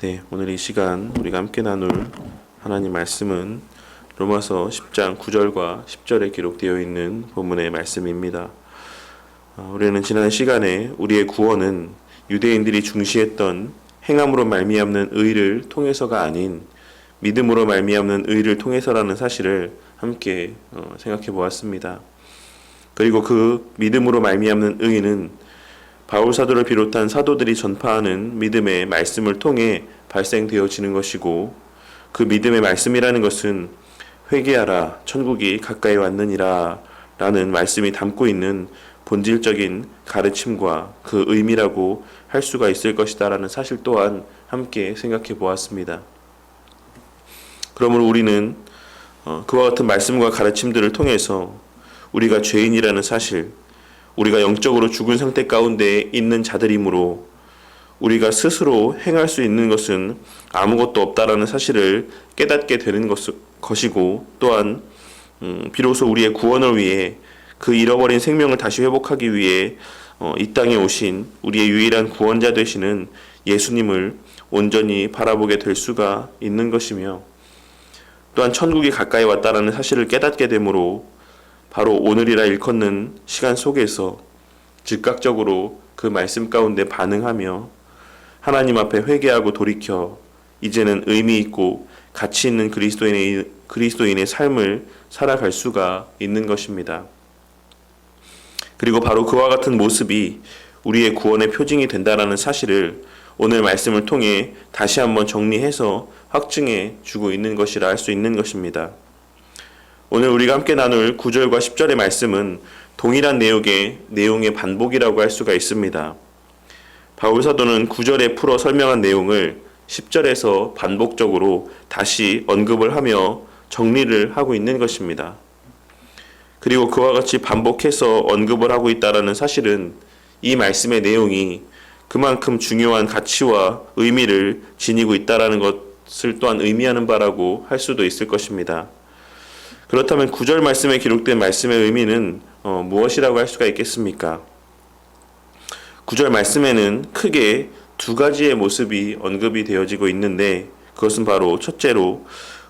네, 오늘 이 시간 우리가 함께 나눌 하나님 말씀은 로마서 10장 9절과 10절에 기록되어 있는 본문의 말씀입니다. 우리는 지난 시간에 우리의 구원은 유대인들이 중시했던 행함으로 말미암는 의를 통해서가 아닌 믿음으로 말미암는 의를 통해서라는 사실을 함께 생각해 보았습니다. 그리고 그 믿음으로 말미암는 의는 바울 사도를 비롯한 사도들이 전파하는 믿음의 말씀을 통해 발생되어지는 것이고, 그 믿음의 말씀이라는 것은 회개하라 천국이 가까이 왔느니라 라는 말씀이 담고 있는 본질적인 가르침과 그 의미라고 할 수가 있을 것이다 라는 사실 또한 함께 생각해 보았습니다. 그러므로 우리는 그와 같은 말씀과 가르침들을 통해서 우리가 죄인이라는 사실, 우리가 영적으로 죽은 상태 가운데 있는 자들이므로 우리가 스스로 행할 수 있는 것은 아무것도 없다라는 사실을 깨닫게 되는 것이고, 또한 비로소 우리의 구원을 위해 그 잃어버린 생명을 다시 회복하기 위해 이 땅에 오신 우리의 유일한 구원자 되시는 예수님을 온전히 바라보게 될 수가 있는 것이며, 또한 천국이 가까이 왔다라는 사실을 깨닫게 되므로 바로 오늘이라 일컫는 시간 속에서 즉각적으로 그 말씀 가운데 반응하며 하나님 앞에 회개하고 돌이켜 이제는 의미 있고 가치 있는 그리스도인의 삶을 살아갈 수가 있는 것입니다. 그리고 바로 그와 같은 모습이 우리의 구원의 표징이 된다라는 사실을 오늘 말씀을 통해 다시 한번 정리해서 확증해 주고 있는 것이라 할 수 있는 것입니다. 오늘 우리가 함께 나눌 9절과 10절의 말씀은 동일한 내용의 반복이라고 할 수가 있습니다. 바울 사도는 9절에 풀어 설명한 내용을 10절에서 반복적으로 다시 언급을 하며 정리를 하고 있는 것입니다. 그리고 그와 같이 반복해서 언급을 하고 있다는 사실은 이 말씀의 내용이 그만큼 중요한 가치와 의미를 지니고 있다는 것을 또한 의미하는 바라고 할 수도 있을 것입니다. 그렇다면 9절 말씀에 기록된 말씀의 의미는 무엇이라고 할 수가 있겠습니까? 9절 말씀에는 크게 두 가지의 모습이 언급이 되어지고 있는데, 그것은 바로 첫째로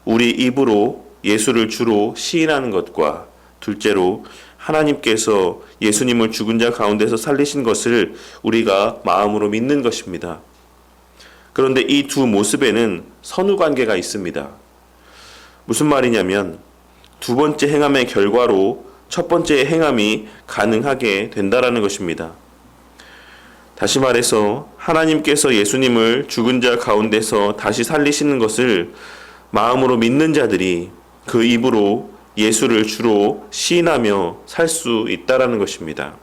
우리 입으로 예수를 주로 시인하는 것과, 둘째로 하나님께서 예수님을 죽은 자 가운데서 살리신 것을 우리가 마음으로 믿는 것입니다. 그런데 이 두 모습에는 선후관계가 있습니다. 무슨 말이냐면 두 번째 행함의 결과로 첫 번째 행함이 가능하게 된다라는 것입니다. 다시 말해서 하나님께서 예수님을 죽은 자 가운데서 다시 살리시는 것을 마음으로 믿는 자들이 그 입으로 예수를 주로 시인하며 살 수 있다라는 것입니다.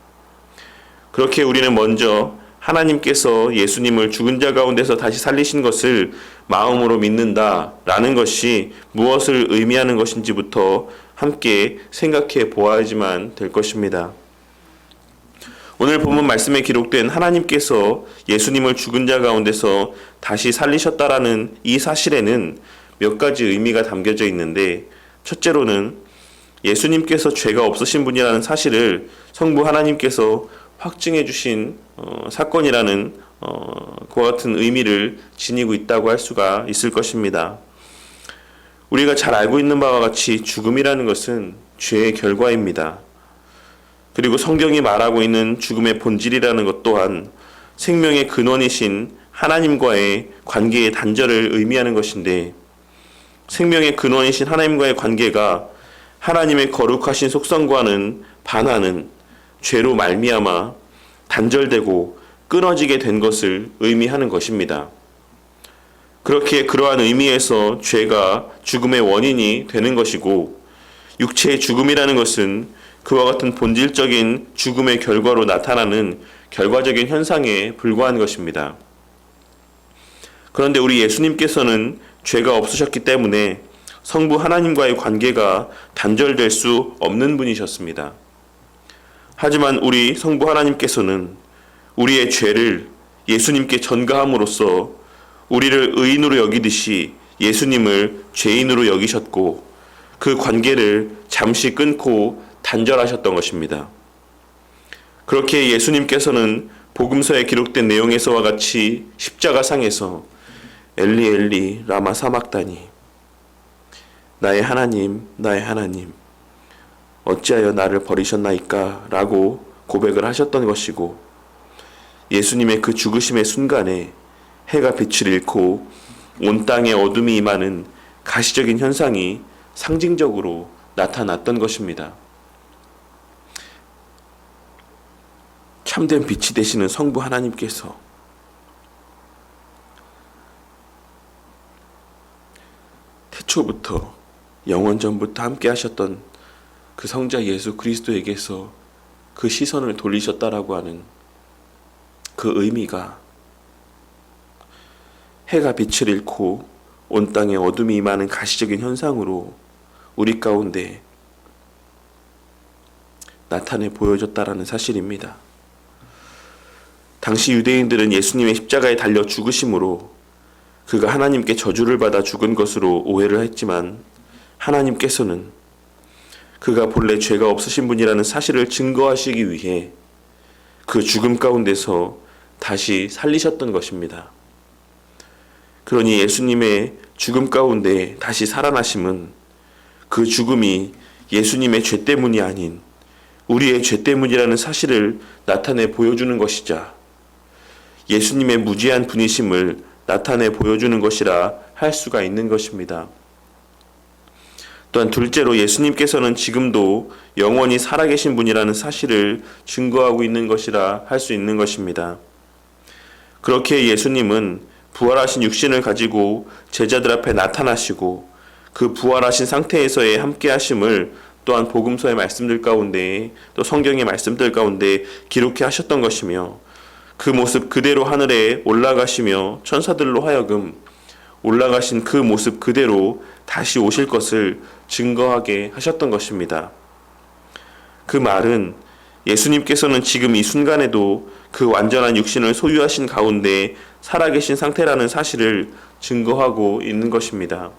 그렇게 우리는 먼저 하나님께서 예수님을 죽은 자 가운데서 다시 살리신 것을 마음으로 믿는다라는 것이 무엇을 의미하는 것인지부터 함께 생각해 보아야지만 될 것입니다. 오늘 본문 말씀에 기록된 하나님께서 예수님을 죽은 자 가운데서 다시 살리셨다라는 이 사실에는 몇 가지 의미가 담겨져 있는데, 첫째로는 예수님께서 죄가 없으신 분이라는 사실을 성부 하나님께서 확증해 주신 사건이라는 그와 같은 의미를 지니고 있다고 할 수가 있을 것입니다. 우리가 잘 알고 있는 바와 같이 죽음이라는 것은 죄의 결과입니다. 그리고 성경이 말하고 있는 죽음의 본질이라는 것 또한 생명의 근원이신 하나님과의 관계의 단절을 의미하는 것인데, 생명의 근원이신 하나님과의 관계가 하나님의 거룩하신 속성과는 반하는 죄로 말미암아 단절되고 끊어지게 된 것을 의미하는 것입니다. 그렇기에 그러한 의미에서 죄가 죽음의 원인이 되는 것이고, 육체의 죽음이라는 것은 그와 같은 본질적인 죽음의 결과로 나타나는 결과적인 현상에 불과한 것입니다. 그런데 우리 예수님께서는 죄가 없으셨기 때문에 성부 하나님과의 관계가 단절될 수 없는 분이셨습니다. 하지만 우리 성부 하나님께서는 우리의 죄를 예수님께 전가함으로써 우리를 의인으로 여기듯이 예수님을 죄인으로 여기셨고, 그 관계를 잠시 끊고 단절하셨던 것입니다. 그렇게 예수님께서는 복음서에 기록된 내용에서와 같이 십자가상에서 엘리 엘리 라마 사막다니 나의 하나님 나의 하나님 어찌하여 나를 버리셨나이까 라고 고백을 하셨던 것이고, 예수님의 그 죽으심의 순간에 해가 빛을 잃고 온 땅에 어둠이 임하는 가시적인 현상이 상징적으로 나타났던 것입니다. 참된 빛이 되시는 성부 하나님께서 태초부터 영원전부터 함께 하셨던 그 성자 예수 그리스도에게서 그 시선을 돌리셨다라고 하는 그 의미가, 해가 빛을 잃고 온 땅에 어둠이 임하는 가시적인 현상으로 우리 가운데 나타내 보여졌다라는 사실입니다. 당시 유대인들은 예수님의 십자가에 달려 죽으심으로 그가 하나님께 저주를 받아 죽은 것으로 오해를 했지만, 하나님께서는 그가 본래 죄가 없으신 분이라는 사실을 증거하시기 위해 그 죽음 가운데서 다시 살리셨던 것입니다. 그러니 예수님의 죽음 가운데 다시 살아나심은 그 죽음이 예수님의 죄 때문이 아닌 우리의 죄 때문이라는 사실을 나타내 보여주는 것이자, 예수님의 무지한 분이심을 나타내 보여주는 것이라 할 수가 있는 것입니다. 또한 둘째로, 예수님께서는 지금도 영원히 살아계신 분이라는 사실을 증거하고 있는 것이라 할 수 있는 것입니다. 그렇게 예수님은 부활하신 육신을 가지고 제자들 앞에 나타나시고 그 부활하신 상태에서의 함께 하심을 또한 복음서의 말씀들 가운데 또 성경의 말씀들 가운데 기록해 하셨던 것이며, 그 모습 그대로 하늘에 올라가시며 천사들로 하여금 올라가신 그 모습 그대로 다시 오실 것을 증거하게 하셨던 것입니다. 그 말은 예수님께서는 지금 이 순간에도 그 완전한 육신을 소유하신 가운데 살아계신 상태라는 사실을 증거하고 있는 것입니다.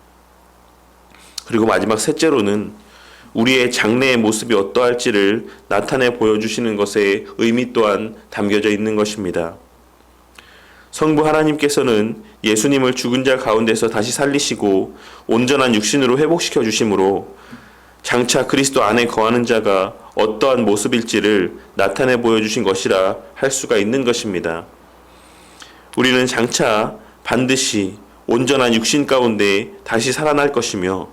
그리고 마지막 셋째로는 우리의 장래의 모습이 어떠할지를 나타내 보여주시는 것에 의미 또한 담겨져 있는 것입니다. 성부 하나님께서는 예수님을 죽은 자 가운데서 다시 살리시고 온전한 육신으로 회복시켜 주심으로 장차 그리스도 안에 거하는 자가 어떠한 모습일지를 나타내 보여주신 것이라 할 수가 있는 것입니다. 우리는 장차 반드시 온전한 육신 가운데 다시 살아날 것이며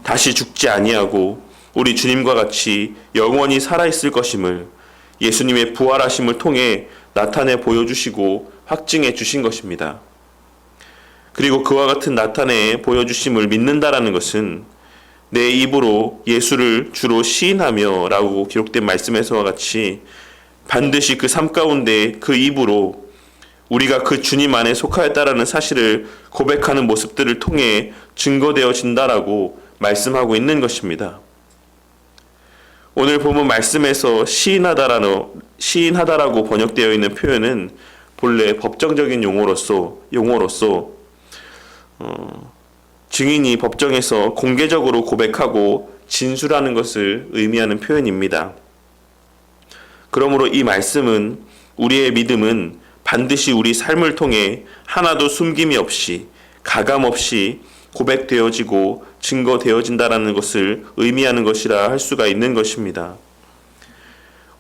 다시 죽지 아니하고 우리 주님과 같이 영원히 살아있을 것임을 예수님의 부활하심을 통해 나타내 보여주시고 확증해 주신 것입니다. 그리고 그와 같은 나타내 보여주심을 믿는다라는 것은 내 입으로 예수를 주로 시인하며 라고 기록된 말씀에서와 같이 반드시 그 삶 가운데 그 입으로 우리가 그 주님 안에 속하였다라는 사실을 고백하는 모습들을 통해 증거되어진다라고 말씀하고 있는 것입니다. 오늘 본문 말씀에서 시인하다라고 번역되어 있는 표현은 본래 법정적인 용어로서 증인이 법정에서 공개적으로 고백하고 진술하는 것을 의미하는 표현입니다. 그러므로 이 말씀은 우리의 믿음은 반드시 우리 삶을 통해 하나도 숨김이 없이 가감 없이 고백되어지고 증거되어진다라는 것을 의미하는 것이라 할 수가 있는 것입니다.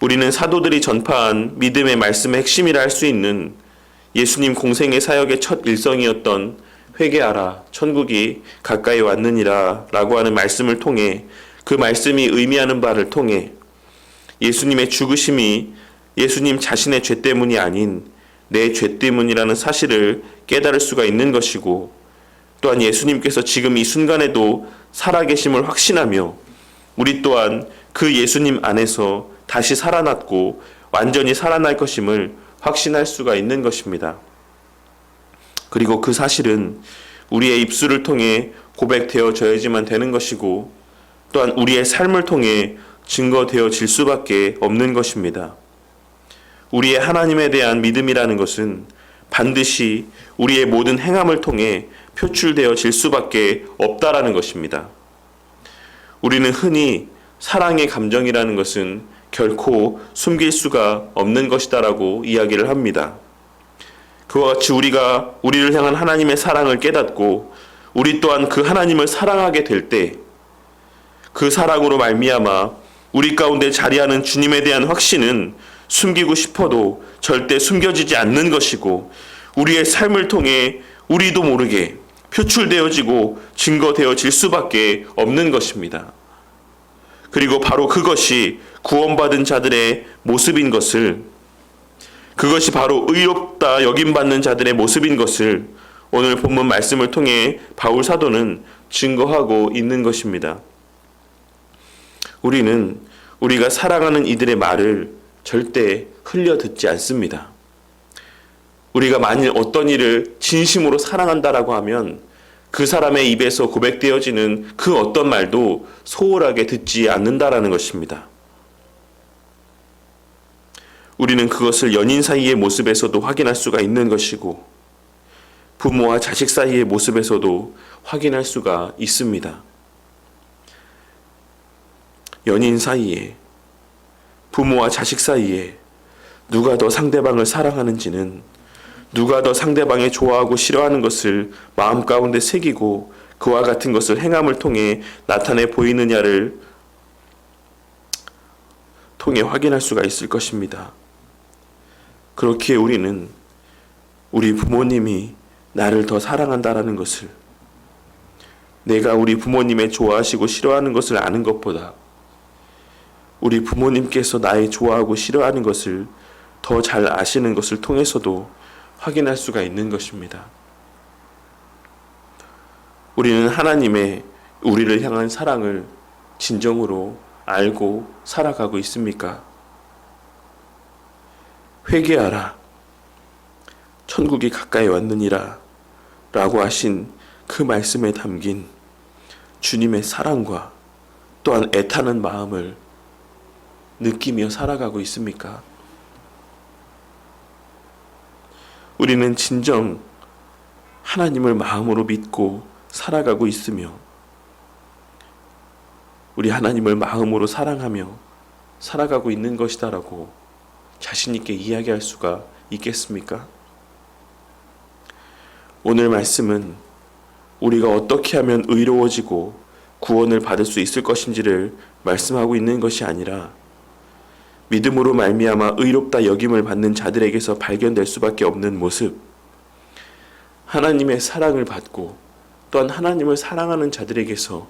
우리는 사도들이 전파한 믿음의 말씀의 핵심이라 할 수 있는 예수님 공생의 사역의 첫 일성이었던 회개하라 천국이 가까이 왔느니라 라고 하는 말씀을 통해 그 말씀이 의미하는 바를 통해 예수님의 죽으심이 예수님 자신의 죄 때문이 아닌 내 죄 때문이라는 사실을 깨달을 수가 있는 것이고, 또한 예수님께서 지금 이 순간에도 살아계심을 확신하며 우리 또한 그 예수님 안에서 다시 살아났고 완전히 살아날 것임을 확신할 수가 있는 것입니다. 그리고 그 사실은 우리의 입술을 통해 고백되어져야지만 되는 것이고, 또한 우리의 삶을 통해 증거되어질 수밖에 없는 것입니다. 우리의 하나님에 대한 믿음이라는 것은 반드시 우리의 모든 행함을 통해 표출되어질 수밖에 없다라는 것입니다. 우리는 흔히 사랑의 감정이라는 것은 결코 숨길 수가 없는 것이다라고 이야기를 합니다. 그와 같이 우리가 우리를 향한 하나님의 사랑을 깨닫고 우리 또한 그 하나님을 사랑하게 될 때 그 사랑으로 말미암아 우리 가운데 자리하는 주님에 대한 확신은 숨기고 싶어도 절대 숨겨지지 않는 것이고 우리의 삶을 통해 우리도 모르게 표출되어지고 증거되어질 수밖에 없는 것입니다. 그리고 바로 그것이 구원받은 자들의 모습인 것을, 그것이 바로 의롭다 여김받는 자들의 모습인 것을 오늘 본문 말씀을 통해 바울 사도는 증거하고 있는 것입니다. 우리는 우리가 사랑하는 이들의 말을 절대 흘려 듣지 않습니다. 우리가 만일 어떤 이를 진심으로 사랑한다라고 하면 그 사람의 입에서 고백되어지는 그 어떤 말도 소홀하게 듣지 않는다라는 것입니다. 우리는 그것을 연인 사이의 모습에서도 확인할 수가 있는 것이고 부모와 자식 사이의 모습에서도 확인할 수가 있습니다. 연인 사이에, 부모와 자식 사이에 누가 더 상대방을 사랑하는지는 누가 더 상대방이 좋아하고 싫어하는 것을 마음 가운데 새기고 그와 같은 것을 행함을 통해 나타내 보이느냐를 통해 확인할 수가 있을 것입니다. 그렇기에 우리는 우리 부모님이 나를 더 사랑한다라는 것을, 내가 우리 부모님의 좋아하시고 싫어하는 것을 아는 것보다 우리 부모님께서 나의 좋아하고 싫어하는 것을 더 잘 아시는 것을 통해서도 확인할 수가 있는 것입니다. 우리는 하나님의 우리를 향한 사랑을 진정으로 알고 살아가고 있습니까? 회개하라, 천국이 가까이 왔느니라 라고 하신 그 말씀에 담긴 주님의 사랑과 또한 애타는 마음을 느끼며 살아가고 있습니까? 우리는 진정 하나님을 마음으로 믿고 살아가고 있으며 우리 하나님을 마음으로 사랑하며 살아가고 있는 것이다라고 자신 있게 이야기할 수가 있겠습니까? 오늘 말씀은 우리가 어떻게 하면 의로워지고 구원을 받을 수 있을 것인지를 말씀하고 있는 것이 아니라 믿음으로 말미암아 의롭다 여김을 받는 자들에게서 발견될 수밖에 없는 모습, 하나님의 사랑을 받고 또한 하나님을 사랑하는 자들에게서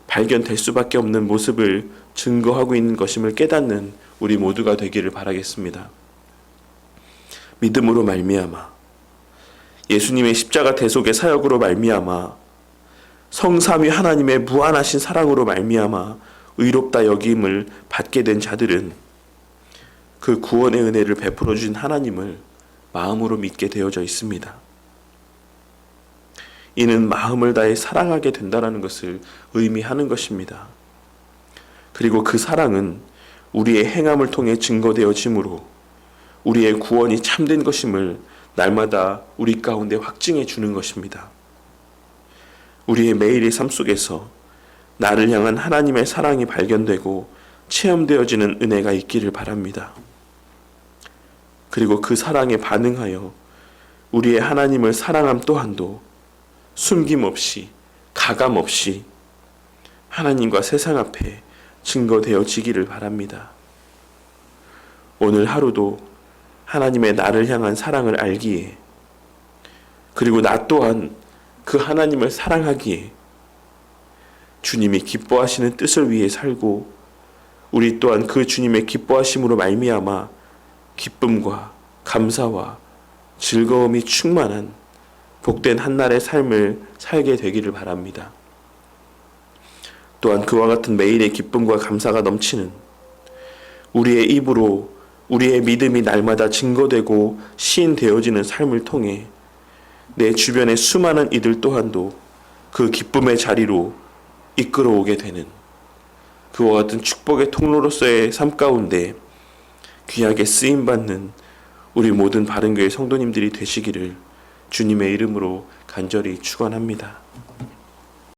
발견될 수밖에 없는 모습을 증거하고 있는 것임을 깨닫는 우리 모두가 되기를 바라겠습니다. 믿음으로 말미암아 예수님의 십자가 대속의 사역으로 말미암아 성삼위 하나님의 무한하신 사랑으로 말미암아 의롭다 여김을 받게 된 자들은 그 구원의 은혜를 베풀어 주신 하나님을 마음으로 믿게 되어져 있습니다. 이는 마음을 다해 사랑하게 된다는 것을 의미하는 것입니다. 그리고 그 사랑은 우리의 행함을 통해 증거되어지므로 우리의 구원이 참된 것임을 날마다 우리 가운데 확증해 주는 것입니다. 우리의 매일의 삶 속에서 나를 향한 하나님의 사랑이 발견되고 체험되어지는 은혜가 있기를 바랍니다. 그리고 그 사랑에 반응하여 우리의 하나님을 사랑함 또한도 숨김없이 가감없이 하나님과 세상 앞에 증거되어지기를 바랍니다. 오늘 하루도 하나님의 나를 향한 사랑을 알기에, 그리고 나 또한 그 하나님을 사랑하기에 주님이 기뻐하시는 뜻을 위해 살고 우리 또한 그 주님의 기뻐하심으로 말미암아 기쁨과 감사와 즐거움이 충만한 복된 한날의 삶을 살게 되기를 바랍니다. 또한 그와 같은 매일의 기쁨과 감사가 넘치는 우리의 입으로 우리의 믿음이 날마다 증거되고 시인되어지는 삶을 통해 내 주변의 수많은 이들 또한도 그 기쁨의 자리로 이끌어오게 되는 그와 같은 축복의 통로로서의 삶 가운데 귀하게 쓰임받는 우리 모든 바른교회 성도님들이 되시기를 주님의 이름으로 간절히 축원합니다.